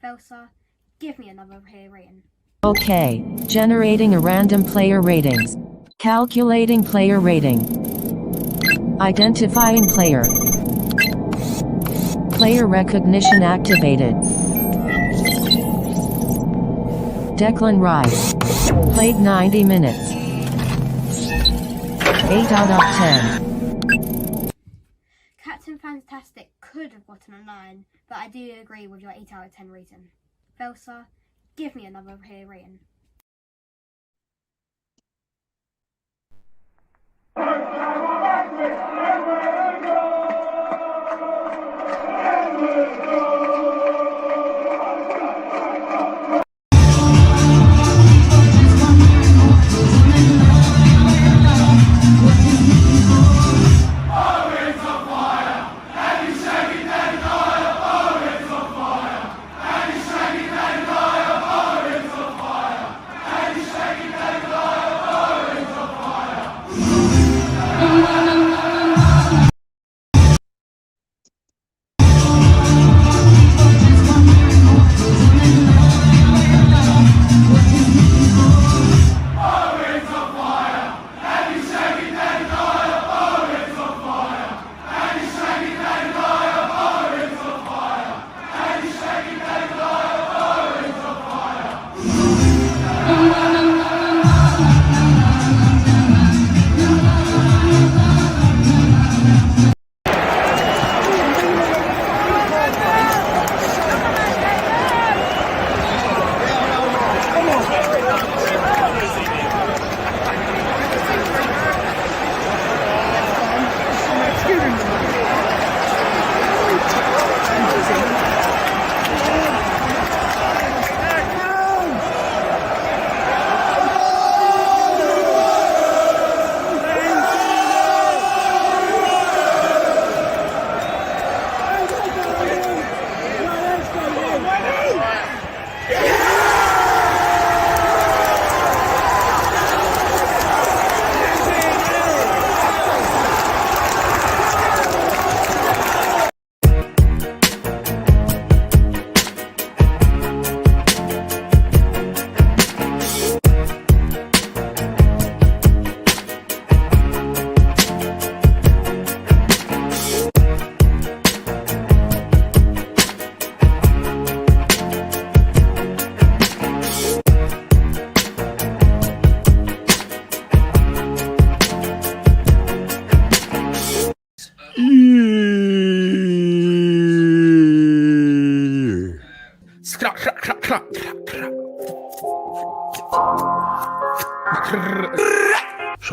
Velsa, give me another player rating. Okay, generating a random player ratings. Calculating player rating. Identifying player. Player recognition activated. Declan Rice. Played 90 minutes. 8 out of 10. Captain Fantastic could have gotten a 9, but I do agree with your 8 out of 10 rating. Velsa, give me another player rating.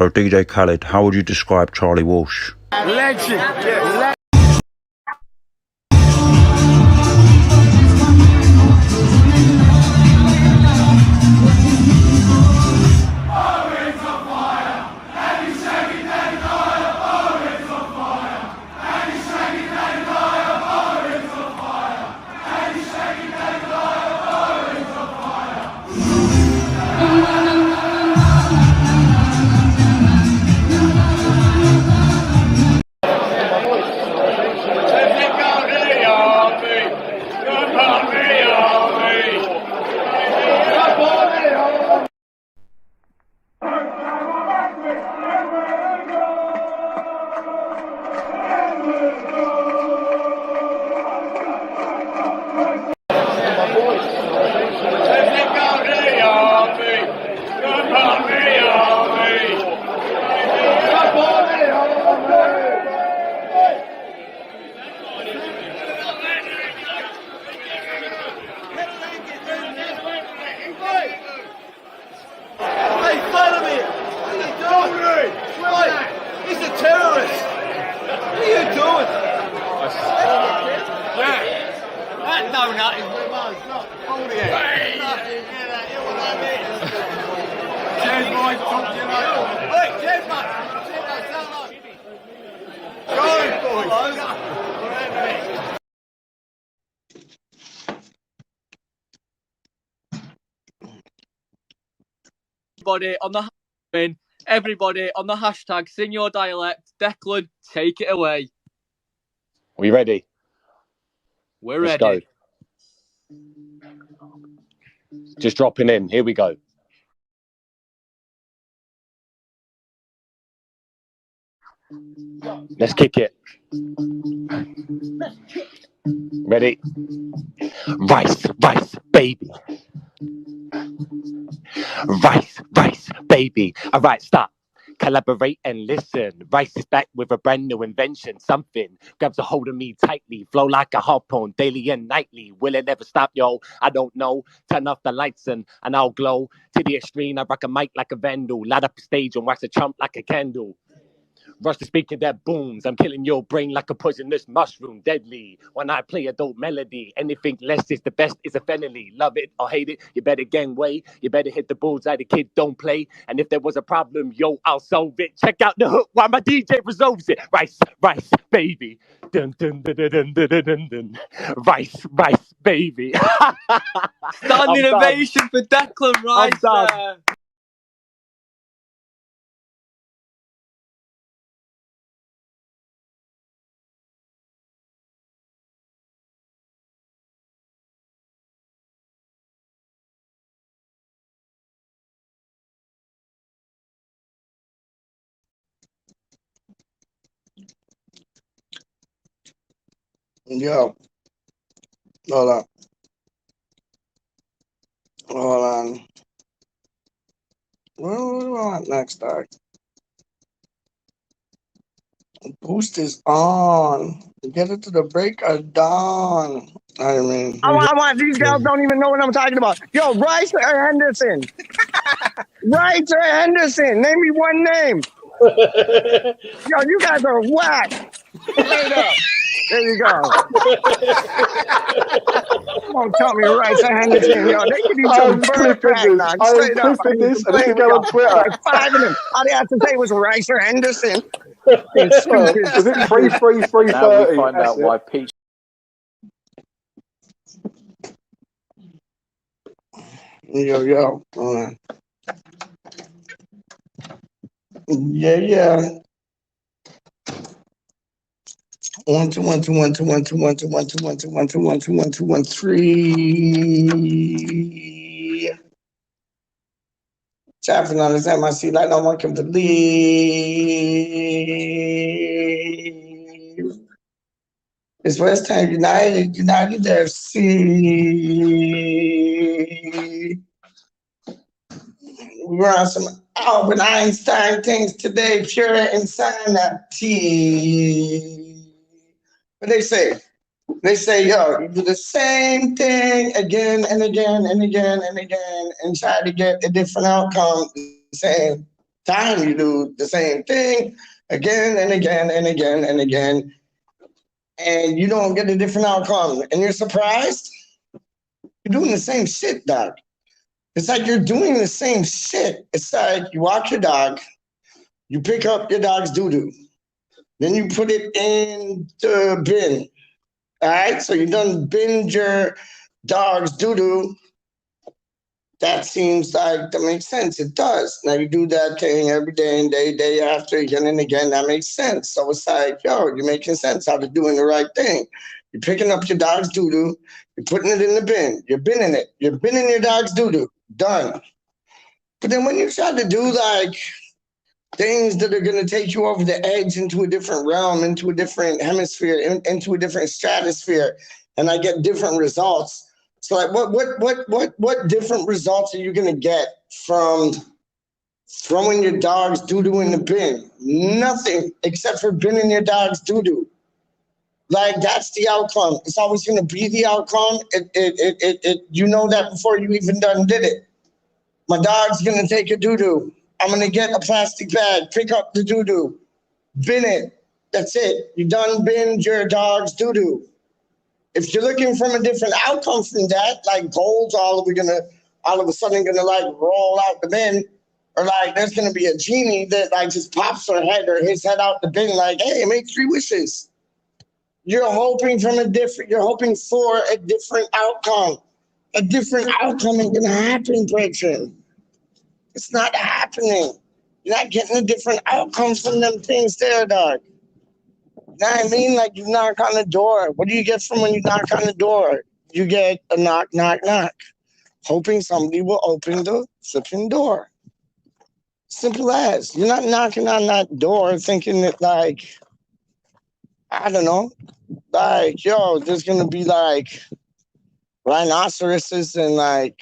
So DJ Khaled, how would you describe Charlie Walsh? Legend. Everybody on the hashtag sing your dialect. Declan, take it away. Are you ready? We're Let's ready. Go. Just dropping in. Here we go. Let's kick it. Ready? Rice, rice, baby. Rice, rice, baby. All right, stop. Collaborate and listen. Rice is back with a brand new invention. Something grabs a hold of me tightly. Flow like a harpoon daily and nightly. Will it ever stop, yo? I don't know. Turn off the lights and I'll glow. To the extreme, I rock a mic like a vandal. Light up the stage and wax a chump like a candle. Rush the speaker that booms. I'm killing your brain like a poisonous mushroom. Deadly. When I play a dope melody, anything less is the best is a felony. Love it or hate it, you better gang way. You better hit the bullseye, the kid don't play. And if there was a problem, yo, I'll solve it. Check out the hook while my DJ resolves it. Rice, rice, baby. Dun, dun, dun, dun, dun, dun, dun, dun. Rice, rice, baby. Standing ovation for Declan Rice there. Yo, hold on. Hold on. What do we want next, dog? Boost is on. Get it to the break of dawn. I mean, I want these girls don't even know what I'm talking about. Yo, Rice or Henderson? Rice or Henderson? Name me one name. Yo, you guys are whack. Straight up. There you go. Don't tell me Rice or Henderson. Yo, they could eat some bird crack, dog. Straight up. I this, and they go on Twitter. Like 5 of them. All they have to say was Rice or Henderson. Is it 3-3-3-30? Now we find out why Peach. Yo. Hold on. Yeah. 1 2 1 2 1 2 1 2 1 2 1 2 1 2 1 2 1 2 1 2 1 3. Chaffin on his MIC like no one can believe. It's West Ham United FC. We're on some Albert Einstein things today, pure insanity. What they say? They say, yo, you do the same thing again and again and again and again and try to get a different outcome. The same time you do the same thing again and again and again and again, and you don't get a different outcome. And you're surprised? You're doing the same shit, dog. It's like you're doing the same shit. It's like you walk your dog, you pick up your dog's doo-doo, then you put it in the bin. All right, so you done binned your dog's doo-doo. That seems like that makes sense. It does. Now you do that thing every day and day after, again and again. That makes sense. So it's like, yo, you're making sense out of doing the right thing. You're picking up your dog's doo-doo. You're putting it in the bin. You're binning it. You're binning your dog's doo-doo. Done. But then when you try to do like things that are going to take you over the edge into a different realm, into a different hemisphere, into a different stratosphere, and I get different results. So like what different results are you going to get from throwing your dog's doo-doo in the bin? Nothing except for binning your dog's doo-doo. Like that's the outcome. It's always going to be the outcome. You know that before you even done did it. My dog's going to take a doo-doo. I'm going to get a plastic bag, pick up the doo-doo, bin it. That's it. You done binned your dog's doo-doo. If you're looking from a different outcome from that, like gold's all of a sudden gonna like roll out the bin, or like there's gonna be a genie that like just pops her head or his head out the bin, like, hey, make 3 wishes. You're hoping for a different outcome. A different outcome ain't gonna happen, Bridget. It's not happening. You're not getting a different outcome from them things there, dog. You know what I mean? Like you knock on the door. What do you get from when you knock on the door? You get a knock, knock, knock. hoping somebody will open the flipping door. Simple as. You're not knocking on that door thinking that, like, I don't know, like, yo, there's gonna be like rhinoceroses and like,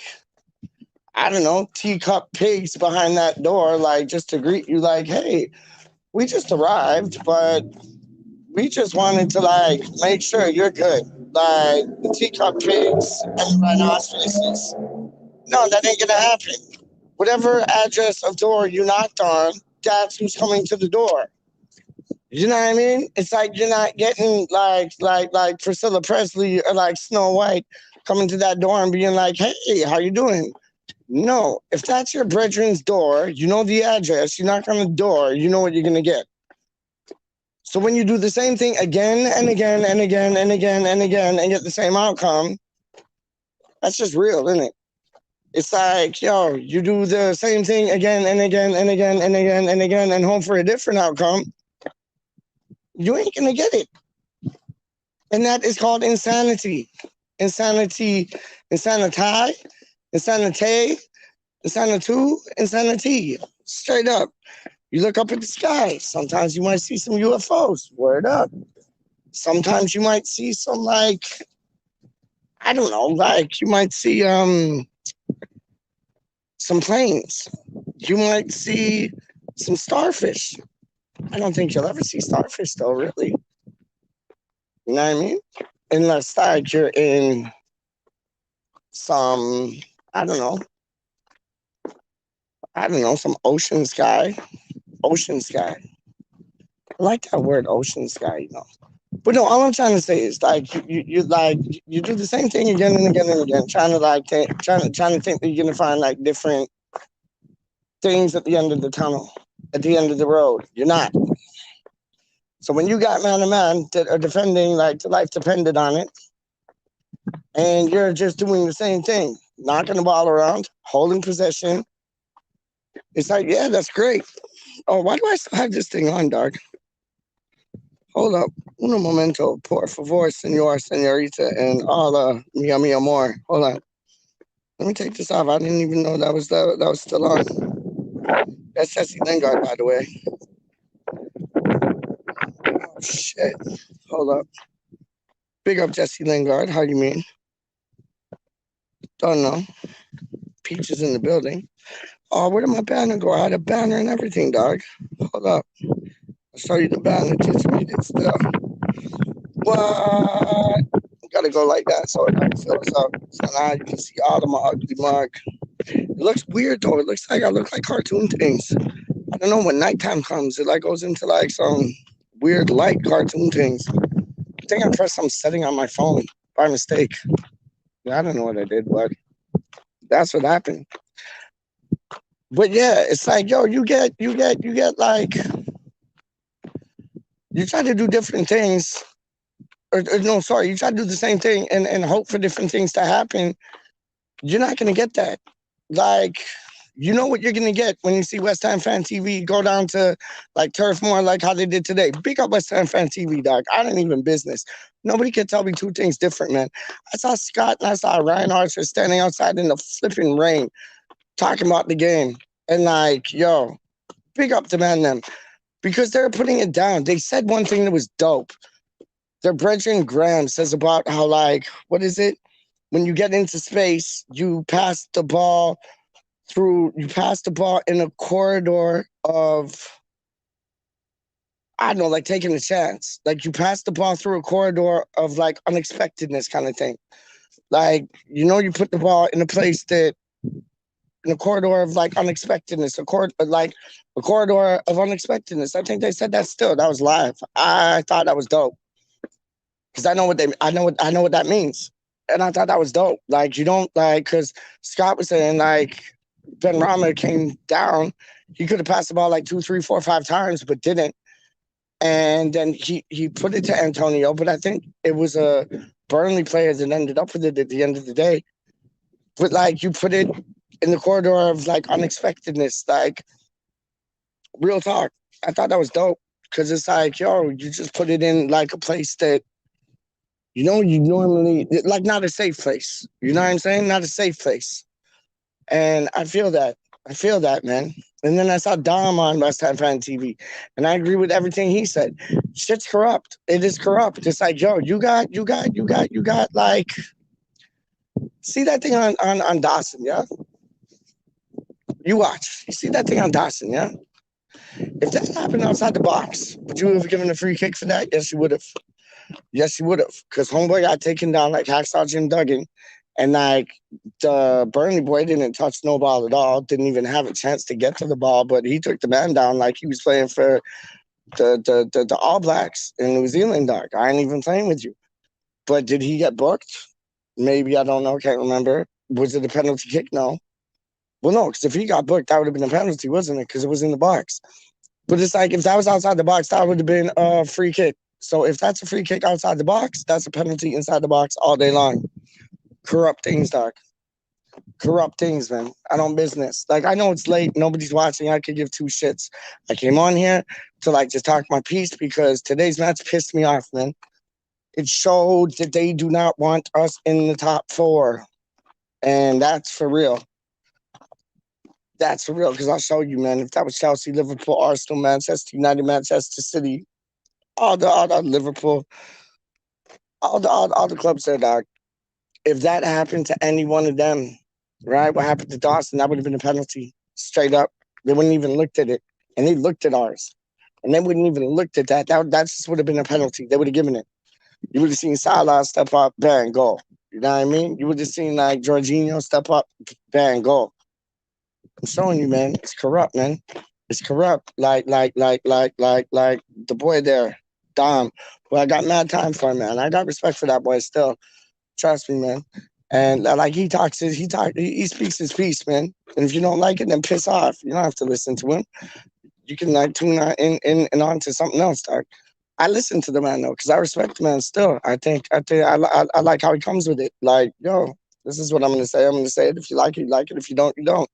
I don't know, teacup pigs behind that door, like just to greet you, like, hey, we just arrived, but we just wanted to like make sure you're good. Like the teacup pigs and the rhinoceroses. No, that ain't gonna happen. Whatever address of door you knocked on, that's who's coming to the door. You know what I mean? It's like you're not getting like Priscilla Presley or like Snow White coming to that door and being like, hey, how you doing? No, if that's your brethren's door, you know the address, you knock on the door, you know what you're gonna get. So when you do the same thing again and again and again and again and again and get the same outcome, that's just real, isn't it? It's like, yo, you do the same thing again and again and again and again and again and hope for a different outcome, you ain't gonna get it. And that is called insanity. Insanity, insanity, insanity, insanity. Straight up. You look up at the sky. Sometimes you might see some UFOs. Word up. Sometimes you might see some like, I don't know, like you might see some planes. You might see some starfish. I don't think you'll ever see starfish though, really. You know what I mean? Unless like you're in some, I don't know, some ocean sky. Ocean sky. I like that word, ocean sky, you know. But no, all I'm trying to say is like you do the same thing again and again and again, trying to think that you're gonna find like different things at the end of the tunnel, at the end of the road. You're not. So when you got man to man that are defending like the life depended on it, and you're just doing the same thing, knocking the ball around, holding possession, it's like, yeah, that's great. Oh, why do I still have this thing on, dog? Hold up. Un momento, por favor, senor, senorita, and all mi amor. Hold on. Let me take this off. I didn't even know that was still on. That's Jesse Lingard, by the way. Oh, shit. Hold up. Big up Jesse Lingard. How you mean? Don't know. Peach is in the building. Oh, where did my banner go? I had a banner and everything, dog. Hold up. I'll show you the banner. Just read it still. What? Gotta go like that so it doesn't fill us up. So now you can see all of my ugly mug. It looks weird though. It looks like I look like cartoon things. I don't know, when nighttime comes, it like goes into like some weird light cartoon things. I think I pressed some setting on my phone by mistake. I don't know what I did, but that's what happened. But yeah, it's like, yo, you get like, you try to do different things, or no, sorry, you try to do the same thing and hope for different things to happen. You're not going to get that. Like, you know what you're going to get when you see West Ham Fan TV go down to like Turf Moor, like how they did today. Big up West Ham Fan TV, dog. I didn't even business. Nobody can tell me two things different, man. I saw Scott and I saw Ryan Archer standing outside in the flipping rain talking about the game. And like, yo, big up to man them. Because they're putting it down. They said one thing that was dope. Their brethren Graham says about how, like, what is it? When you get into space, you pass the ball in a corridor of, I don't know, like taking a chance. Like you pass the ball through a corridor of like unexpectedness kind of thing. Like, you know, you put the ball in a place that, in a corridor of like unexpectedness, a corridor of unexpectedness. I think they said that still. That was live. I thought that was dope. Because I know what that means. And I thought that was dope. Like, you don't like, because Scott was saying like Ben Rama came down. He could have passed the ball like 2, 3, 4, 5 times, but didn't. And then he put it to Antonio, but I think it was a Burnley player that ended up with it at the end of the day. But like, you put it in the corridor of like unexpectedness, like real talk. I thought that was dope because it's like, yo, you just put it in like a place that, you know, you normally, like not a safe place. You know what I'm saying? Not a safe place. And I feel that. I feel that, man. And then I saw Dom on West Ham Fan TV, and I agree with everything he said. Shit's corrupt. It is corrupt. It's like, yo, you got, like, see that thing on Dawson, yeah? You watch. You see that thing on Dawson, yeah? If that happened outside the box, would you have given a free kick for that? Yes, you would have. Yes, you would have. Because homeboy got taken down like Hacksaw Jim Duggan. And like the Burnley boy didn't touch no ball at all, didn't even have a chance to get to the ball, but he took the man down like he was playing for the All Blacks in New Zealand, dog. I ain't even playing with you. But did he get booked? Maybe, I don't know, can't remember. Was it a penalty kick? No. Well, no, because if he got booked, that would have been a penalty, wasn't it? Because it was in the box. But it's like if that was outside the box, that would have been a free kick. So if that's a free kick outside the box, that's a penalty inside the box all day long. Corrupt things, dog. Corrupt things, man. I don't business. Like, I know it's late. Nobody's watching. I could give two shits. I came on here to, like, just talk my piece because today's match pissed me off, man. It showed that they do not want us in the top 4. And that's for real. That's for real, because I'll show you, man. If that was Chelsea, Liverpool, Arsenal, Manchester United, Manchester City, all the Liverpool, all the clubs there, dog. If that happened to any one of them, right? What happened to Dawson? That would have been a penalty, straight up. They wouldn't even looked at it, and they looked at ours, and they wouldn't even looked at that. That just would have been a penalty. They would have given it. You would have seen Salah step up, bang, goal. You know what I mean? You would have seen like Jorginho step up, bang, goal. I'm showing you, man. It's corrupt, man. It's corrupt. Like the boy there, Dom. Well, I got mad time for him, man. I got respect for that boy still. Trust me, man. And like he speaks his piece, man. And if you don't like it, then piss off. You don't have to listen to him. You can like tune in and on to something else, dog. I listen to the man though, because I respect the man still. I like how he comes with it. Like, yo, this is what I'm gonna say. I'm gonna say it. If you like it, you like it. If you don't, you don't.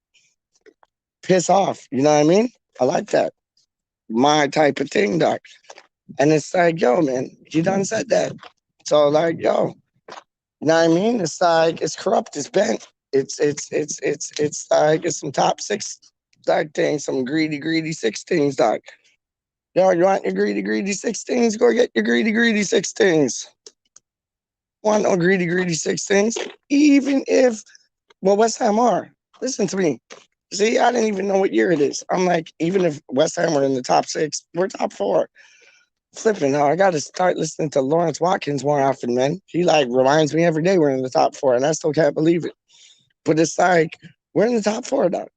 Piss off. You know what I mean? I like that. My type of thing, dog. And it's like, yo, man, you done said that. So like, yo. You know what I mean? It's like it's corrupt, it's bent. It's like it's some top 6 dog things, some greedy 6 things, dog. Yo, you want your greedy 6 things? Go get your greedy 6 things. Want no greedy 6 things? Even if West Ham are. Listen to me. See, I didn't even know what year it is. I'm like, even if West Ham were in the top 6, we're top 4. Flipping now, I gotta start listening to Lawrence Watkins more often, man. He like reminds me every day we're in the top 4, and I still can't believe it. But it's like we're in the top 4 now,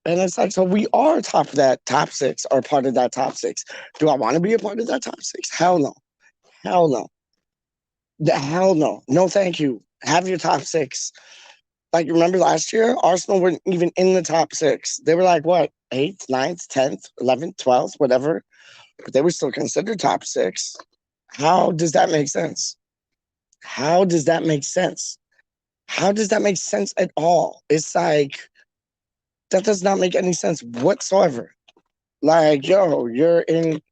and it's like so we are top of that top 6 or part of that top 6. Do I want to be a part of that top 6? Hell no, hell no, hell no, no, thank you. Have your top 6. Like remember last year, Arsenal weren't even in the top 6. They were like what 8th, 9th, 10th, 11th, 12th, whatever. But they were still considered top 6. How does that make sense? How does that make sense? How does that make sense at all? It's like, that does not make any sense whatsoever. Like, yo, you're in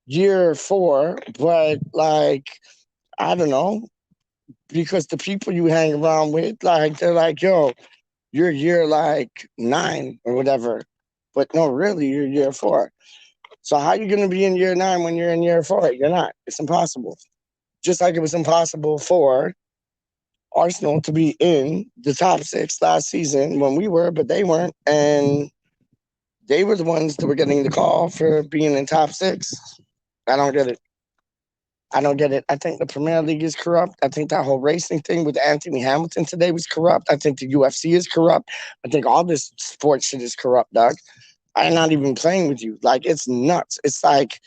year 4, but like, I don't know, because the people you hang around with, like, they're like, yo, you're year like 9 or whatever. But no, really, you're year 4. So how are you going to be in year 9 when you're in year 4? You're not. It's impossible. Just like it was impossible for Arsenal to be in the top 6 last season when we were, but they weren't. And they were the ones that were getting the call for being in top 6. I don't get it. I don't get it. I think the Premier League is corrupt. I think that whole racing thing with Anthony Hamilton today was corrupt. I think the UFC is corrupt. I think all this sports shit is corrupt, dog. I'm not even playing with you. Like, it's nuts. It's like,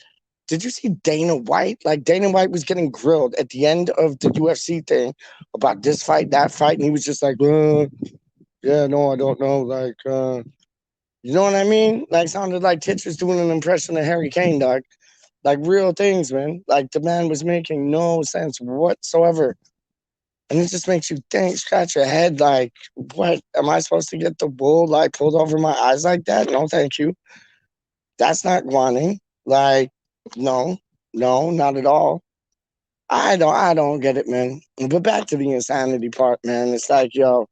did you see Dana White? Like, Dana White was getting grilled at the end of the UFC thing about this fight, that fight. And he was just like, yeah, no, I don't know. Like, you know what I mean? Like, sounded like Titch was doing an impression of Harry Kane, dog. Like, real things, man. Like, the man was making no sense whatsoever. And it just makes you think, scratch your head, like, what? Am I supposed to get the wool, like, pulled over my eyes like that? No, thank you. That's not wanting. Like, no, not at all. I don't get it, man. But back to the insanity part, man. It's like, yo,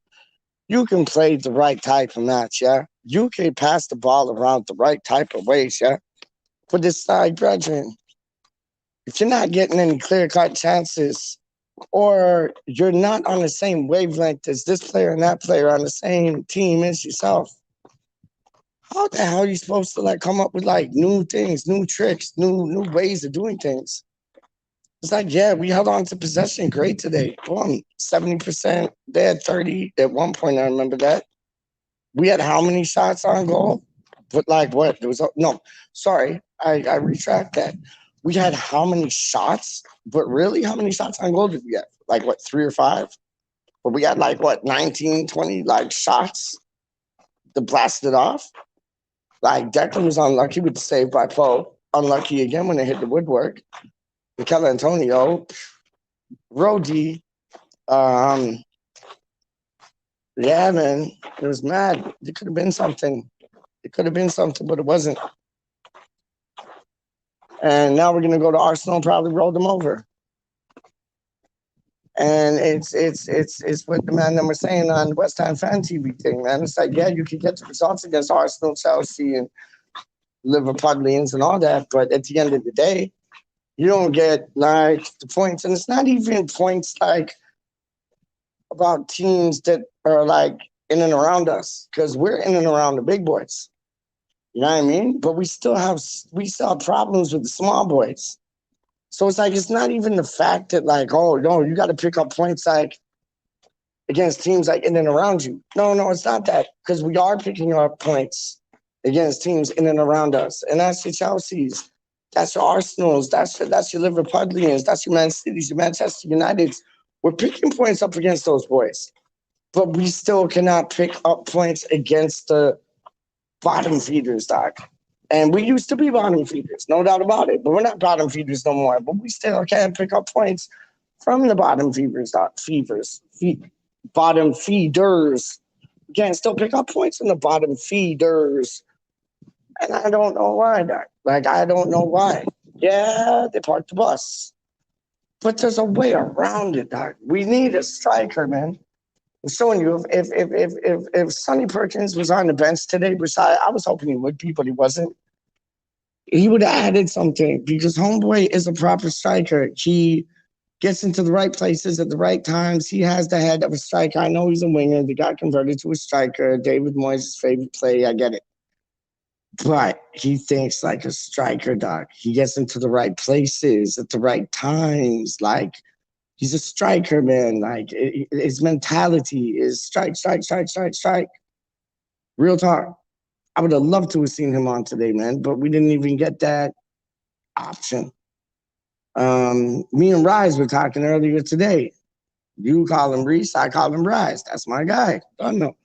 You can play the right type of match, yeah? You can pass the ball around the right type of ways, yeah? But it's like, brethren, if you're not getting any clear-cut chances, or you're not on the same wavelength as this player and that player on the same team as yourself, how the hell are you supposed to like come up with like new things, new tricks, new ways of doing things? It's like, yeah, we held on to possession great today. Boom, 70%. They had 30 at one point. I remember that. We had how many shots on goal? But like what? There was no. Sorry, I retract that. We had how many shots? But really, how many shots on goal did we have? Like what, 3 or 5? But we had like what, 19, 20 like shots to blast it off. Like Declan was unlucky with the save by Poe. Unlucky again when they hit the woodwork. Mikel Antonio, Rodi, yeah, man, it was mad. It could have been something. It could have been something, but it wasn't. And now we're gonna go to Arsenal and probably roll them over. And it's what the man that we're saying on West Ham Fan TV thing, man. It's like, yeah, you can get the results against Arsenal, Chelsea, and Liverpudlians and all that, but at the end of the day, you don't get like the points, and it's not even points like about teams that are like in and around us, because we're in and around the big boys. You know what I mean? But we still have problems with the small boys. So it's like it's not even the fact that like, oh no, you got to pick up points like against teams like in and around you. No, it's not that, because we are picking up points against teams in and around us, and that's your Chelsea's. That's your Arsenals. That's your Liverpudlians. That's your Man Cities, your Manchester Uniteds. We're picking points up against those boys, but we still cannot pick up points against the bottom feeders, Doc. And we used to be bottom feeders, no doubt about it. But we're not bottom feeders no more. But we still can't pick up points from the bottom feeders, Doc. Bottom feeders. We can't still pick up points from the bottom feeders. And I don't know why, Doc. Like, I don't know why. Yeah, they parked the bus. But there's a way around it, Doc. We need a striker, man. I'm showing you, if Sonny Perkins was on the bench today, which I was hoping he would be, but he wasn't, he would have added something, because Homeboy is a proper striker. He gets into the right places at the right times. He has the head of a striker. I know he's a winger. They got converted to a striker. David Moyes' favorite play. I get it. But he thinks like a striker, Doc. He gets into the right places at the right times. Like, he's a striker, man. Like, his mentality is strike. Real talk. I would have loved to have seen him on today, man, but we didn't even get that option. Me and Rise were talking earlier today. You call him Reese, I call him Rise. That's my guy. Don't know.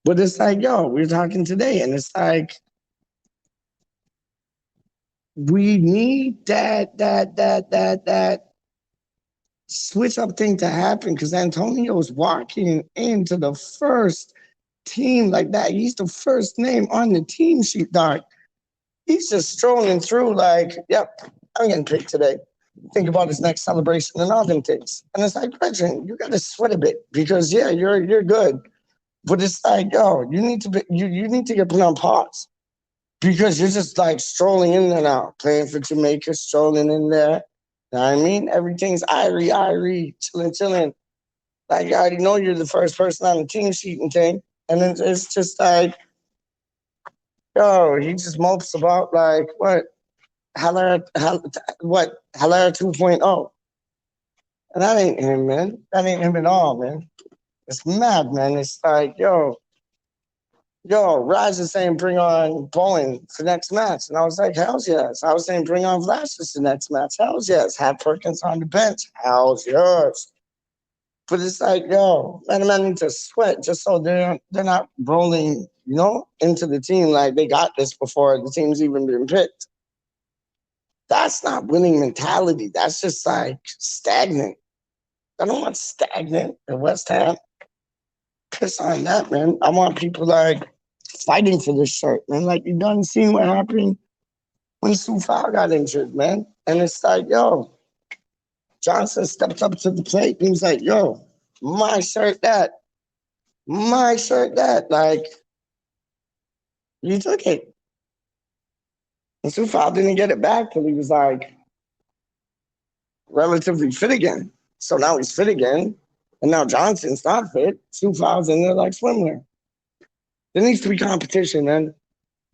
But it's like, yo, we're talking today, and it's like, we need that switch up thing to happen, because Antonio's walking into the first team like that. He's the first name on the team sheet, Doc. He's just strolling through like, yep, I'm getting picked today. Think about his next celebration and all them things. And it's like, Brethren, you got to sweat a bit, because yeah, you're good, but it's like, yo, you need to get put on pause. Because you're just like strolling in there now, playing for Jamaica, strolling in there. You know what I mean? Everything's Irie, chilling. Like, I already know you're the first person on the team sheet and thing. And then it's just like, yo, he just mopes about like, what? Haller 2.0. And that ain't him, man. That ain't him at all, man. It's mad, man. It's like, yo, Rise is saying bring on Bowen for next match. And I was like, hells yes. I was saying bring on Vlasic for next match. Hells yes. Have Perkins on the bench. Hells yes. But it's like, yo, man need to sweat just so they're not rolling, into the team like they got this before the team's even been picked. That's not winning mentality. That's just like stagnant. I don't want stagnant at West Ham. Piss on that, man. I want people like fighting for this shirt, man. Like, you done seen what happened when Soufal got injured, man. And it's like, yo, Johnson stepped up to the plate and he was like, yo, my shirt that. my shirt that. Like, you took it. And Sufal didn't get it back till he was like relatively fit again. So now he's fit again. And now Johnson's not fit. Sufal's in there like swimwear. There needs to be competition, man.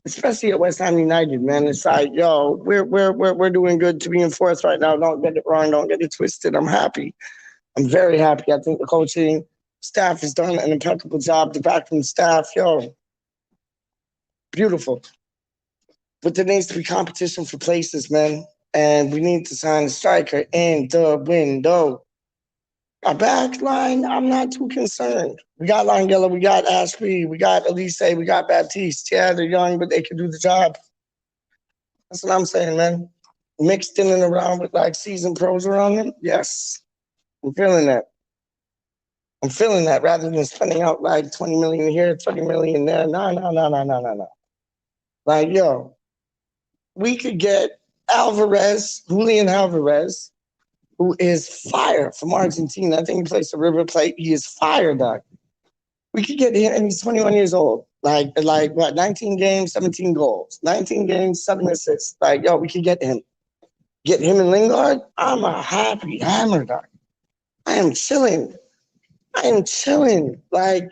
Especially at West Ham United, man. It's like, yo, we're doing good to be in fourth right now. Don't get it wrong. Don't get it twisted. I'm happy. I'm very happy. I think the coaching staff has done an impeccable job. The backroom staff, yo, beautiful. But there needs to be competition for places, man. And we need to sign a striker in the window. Our back line, I'm not too concerned. We got Langella, we got Ashby, we got Elise, we got Baptiste. Yeah, they're young, but they can do the job. That's what I'm saying, man. Mixed in and around with like seasoned pros around them. Yes, I'm feeling that. I'm feeling that rather than spending out like 20 million here, 20 million there. No. Like, yo, we could get Julian Alvarez, who is fire from Argentina. I think he plays for River Plate. He is fire, dog. We could get him, and he's 21 years old. Like what, 19 games, 17 goals. 19 games, 7 assists. Like, yo, we could get him. Get him and Lingard, I'm a happy hammer, dog. I am chilling. Like,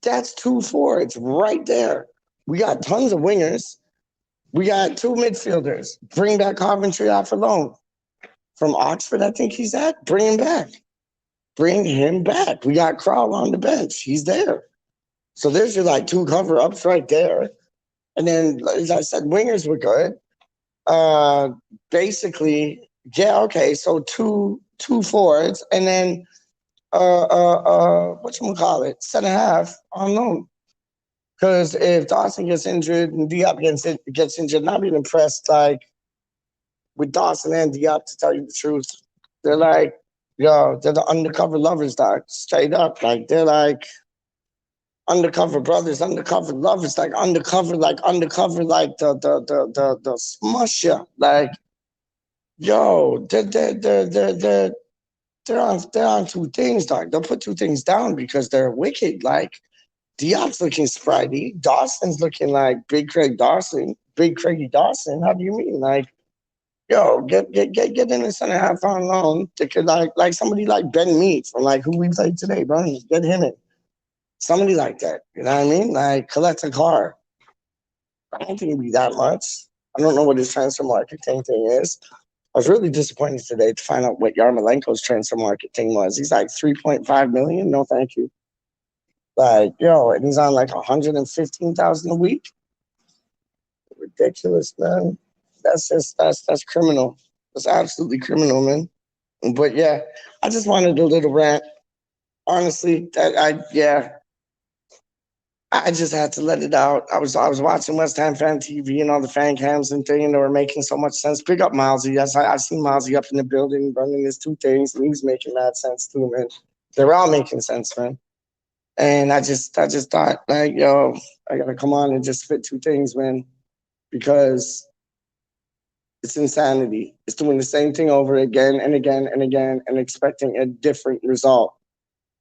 that's 2 forwards right there. We got tons of wingers. We got 2 midfielders. Bring back Coventry off a loan. From Oxford, I think he's at. Bring him back. We got Krall on the bench. He's there. So there's your like 2 cover-ups right there. And then, as I said, wingers were good. Basically, yeah, okay, so two forwards. And then, whatchamacallit, center half on loan. Because if Dawson gets injured and Diop gets injured, not being impressed, like, with Dawson and Diop, to tell you the truth. They're like, yo, they're the undercover lovers, dog. Straight up. Like, they're like undercover brothers, undercover lovers, like undercover, like the smusher. Like, yo, they're on 2 things, dog. They'll put 2 things down because they're wicked. Like, Diop's looking spritey. Dawson's looking like Big Craigie Dawson. How do you mean? Like, yo, get in the center half on loan. They could like somebody like Ben Mead from like who we played today, bro. Get him in. Somebody like that. You know what I mean? Like collect a car. I don't think it'd be that much. I don't know what his transfer market thing is. I was really disappointed today to find out what Yarmolenko's transfer market thing was. He's like 3.5 million. No, thank you. Like, yo, and he's on like 115,000 a week. Ridiculous, man. That's criminal. That's absolutely criminal, man. But yeah, I just wanted a little rant. Honestly, I just had to let it out. I was watching West Ham Fan TV and all the fan cams and things that were making so much sense. Big up Milesy. Yes, I seen Milesy up in the building running his 2 things, and he was making mad sense too, man. They were all making sense, man. And I just thought, like, yo, I gotta come on and just spit 2 things, man, because it's insanity. It's doing the same thing over again and again and again and expecting a different result.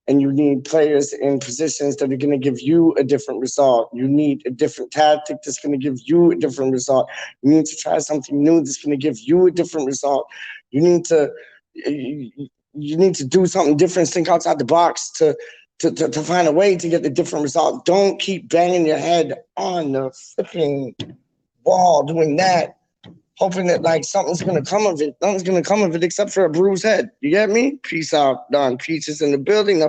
And you need players in positions that are going to give you a different result. You need a different tactic that's going to give you a different result. You need to try something new that's going to give you a different result. You need to do something different, think outside the box to find a way to get the different result. Don't keep banging your head on the flipping wall doing that, hoping that like something's going to come of it. Nothing's going to come of it except for a bruised head. You get me? Peace out. Done. Peaches in the building.